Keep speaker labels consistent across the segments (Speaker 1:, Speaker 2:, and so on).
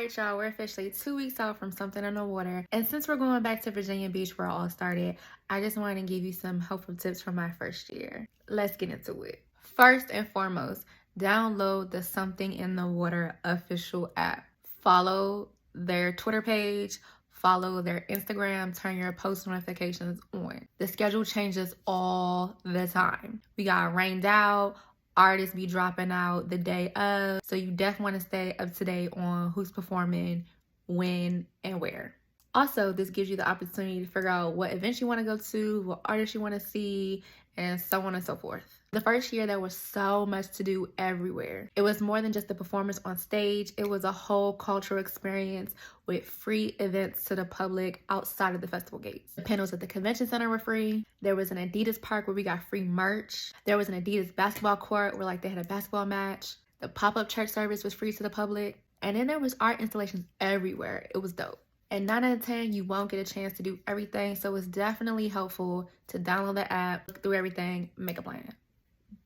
Speaker 1: Alright, y'all, we're officially 2 weeks out from something in the water. And since we're going back to Virginia Beach where it all started, I just wanted to give you some helpful tips from my first year. Let's get into it. First and foremost, download the Something in the Water official app. Follow their Twitter page, follow their Instagram, turn your post notifications on. The schedule changes all the time. We got rained out, artists be dropping out the day of, so you definitely want to stay up to date on who's performing, when, and where. Also, this gives you the opportunity to figure out what events you want to go to, what artists you want to see, and so on and so forth. The first year, there was so much to do everywhere. It was more than just the performance on stage. It was a whole cultural experience with free events to the public outside of the festival gates. The panels at the convention center were free. There was an Adidas park where we got free merch. There was an Adidas basketball court where they had a basketball match. The pop-up church service was free to the public. And then there was art installations everywhere. It was dope. And 9 out of 10, you won't get a chance to do everything. So it's definitely helpful to download the app, look through everything, make a plan.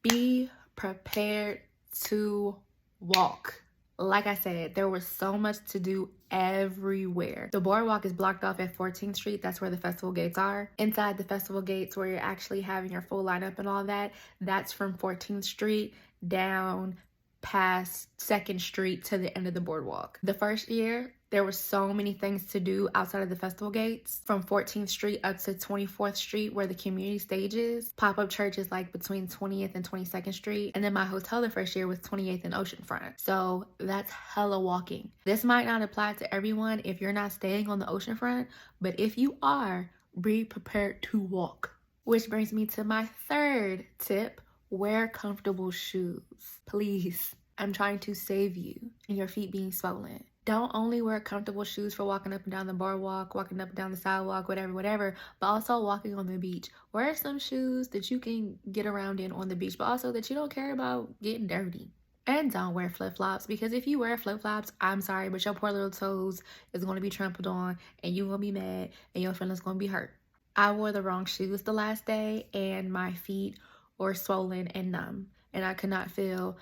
Speaker 1: Be prepared to walk. Like I said, there was so much to do everywhere. The boardwalk is blocked off at 14th Street. That's where the festival gates are. Inside the festival gates where you're actually having your full lineup and all that, that's from 14th Street down past 2nd Street to the end of the boardwalk. The first year, there were so many things to do outside of the festival gates, from 14th Street up to 24th Street where the community stage is. Pop-up church is between 20th and 22nd Street. And then my hotel the first year was 28th and Oceanfront. So that's hella walking. This might not apply to everyone if you're not staying on the oceanfront, but if you are, be prepared to walk. Which brings me to my third tip. Wear comfortable shoes. Please. I'm trying to save you and your feet being swollen. Don't only wear comfortable shoes for walking up and down the boardwalk, walking up and down the sidewalk, whatever, but also walking on the beach. Wear some shoes that you can get around in on the beach, but also that you don't care about getting dirty. And don't wear flip-flops, because if you wear flip-flops, I'm sorry, but your poor little toes is going to be trampled on, and you're going to be mad, and your feelings going to be hurt. I wore the wrong shoes the last day, and my feet were swollen and numb, and I could not feel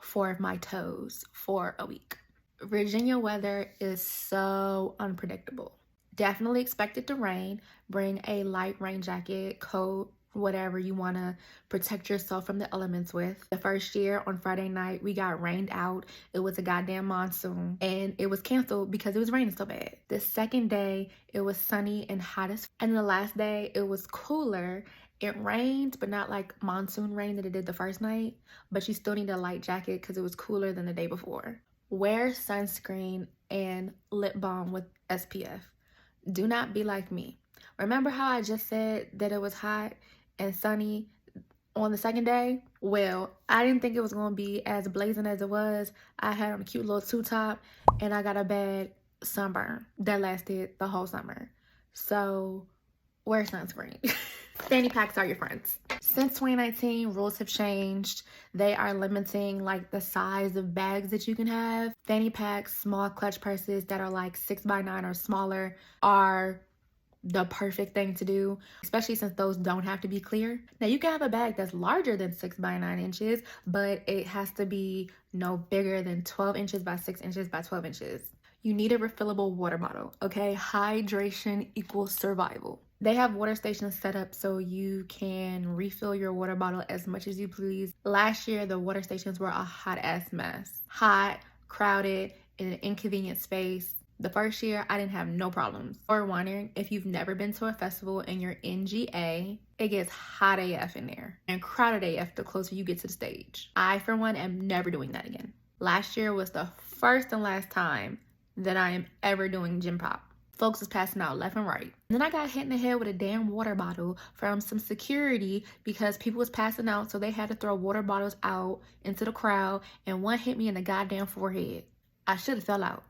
Speaker 1: 4 of my toes for a week. Virginia weather is so unpredictable. Definitely expect it to rain. Bring a light rain jacket, coat, whatever you want to protect yourself from the elements with. The first year on Friday night, we got rained out. It was a goddamn monsoon and it was canceled because it was raining so bad. The second day, it was sunny and hot as and the last day, it was cooler. It rained, but not monsoon rain that it did the first night, but you still need a light jacket because it was cooler than the day before. Wear sunscreen and lip balm with SPF. Do not be like me. Remember how I just said that it was hot and sunny on the second day? Well, I didn't think it was going to be as blazing as it was. I had on a cute little two-top and I got a bad sunburn that lasted the whole summer. So wear sunscreen. Fanny Packs are your friends. Since 2019, rules have changed. They are limiting the size of bags that you can have. Fanny Packs, small clutch purses that are 6x9 or smaller are the perfect thing to do, especially since those don't have to be clear. Now you can have a bag that's larger than 6x9 inches, but it has to be no bigger than 12 inches by 6 inches by 12 inches. You need a refillable water bottle, okay? Hydration equals survival. They have water stations set up so you can refill your water bottle as much as you please. Last year, the water stations were a hot ass mess. Hot, crowded, in an inconvenient space. The first year, I didn't have no problems. Forewarning, if you've never been to a festival and you're in GA, it gets hot AF in there and crowded AF the closer you get to the stage. I, for one, am never doing that again. Last year was the first and last time that I am ever doing gym pop. Folks was passing out left and right. And then I got hit in the head with a damn water bottle from some security because people was passing out, so they had to throw water bottles out into the crowd, and one hit me in the goddamn forehead. I should have fell out.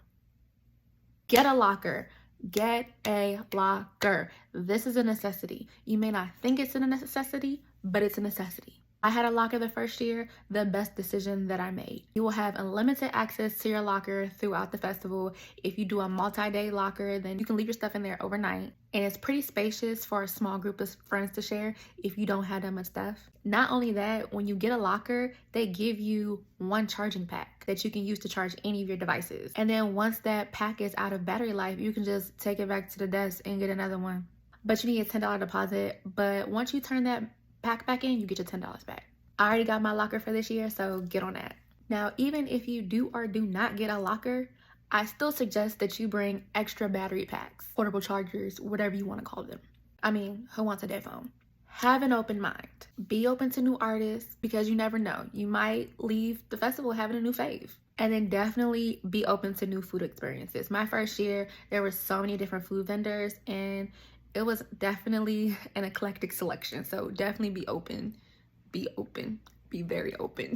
Speaker 1: Get a locker. Get a locker. This is a necessity. You may not think it's a necessity, but it's a necessity. I had a locker the first year, the best decision that I made. You will have unlimited access to your locker throughout the festival. If you do a multi-day locker, then you can leave your stuff in there overnight. And it's pretty spacious for a small group of friends to share if you don't have that much stuff. Not only that, when you get a locker, they give you one charging pack that you can use to charge any of your devices. And then once that pack is out of battery life, you can just take it back to the desk and get another one. But you need a $10 deposit. But once you turn that pack back in, you get your $10 back. I already got my locker for this year, so get on that. Now, even if you do or do not get a locker, I still suggest that you bring extra battery packs, portable chargers, whatever you want to call them. I mean, who wants a dead phone? Have an open mind. Be open to new artists because you never know. You might leave the festival having a new fave. And then definitely be open to new food experiences. My first year, there were so many different food vendors and it was definitely an eclectic selection. So definitely be open, be very open.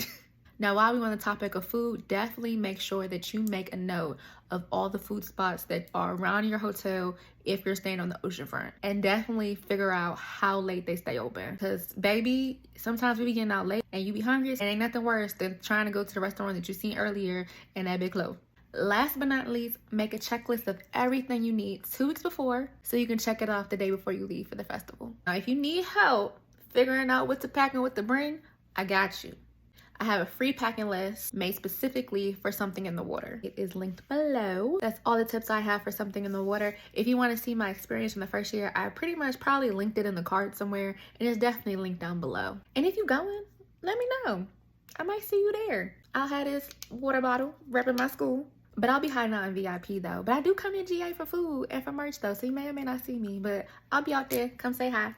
Speaker 1: Now, while we're on the topic of food, definitely make sure that you make a note of all the food spots that are around your hotel if you're staying on the oceanfront. And definitely figure out how late they stay open. Because, baby, sometimes we be getting out late and you be hungry. And ain't nothing worse than trying to go to the restaurant that you seen earlier and that big close. Last but not least, make a checklist of everything you need 2 weeks before so you can check it off the day before you leave for the festival. Now, if you need help figuring out what to pack and what to bring, I got you. I have a free packing list made specifically for something in the water. It is linked below. That's all the tips I have for something in the water. If you want to see my experience from the first year, I pretty much probably linked it in the card somewhere, and it's definitely linked down below. And if you going, let me know. I might see you there. I'll have this water bottle repping my school. But I'll be hiding out in VIP though. But I do come in GA for food and for merch though, so you may or may not see me. But I'll be out there. Come say hi.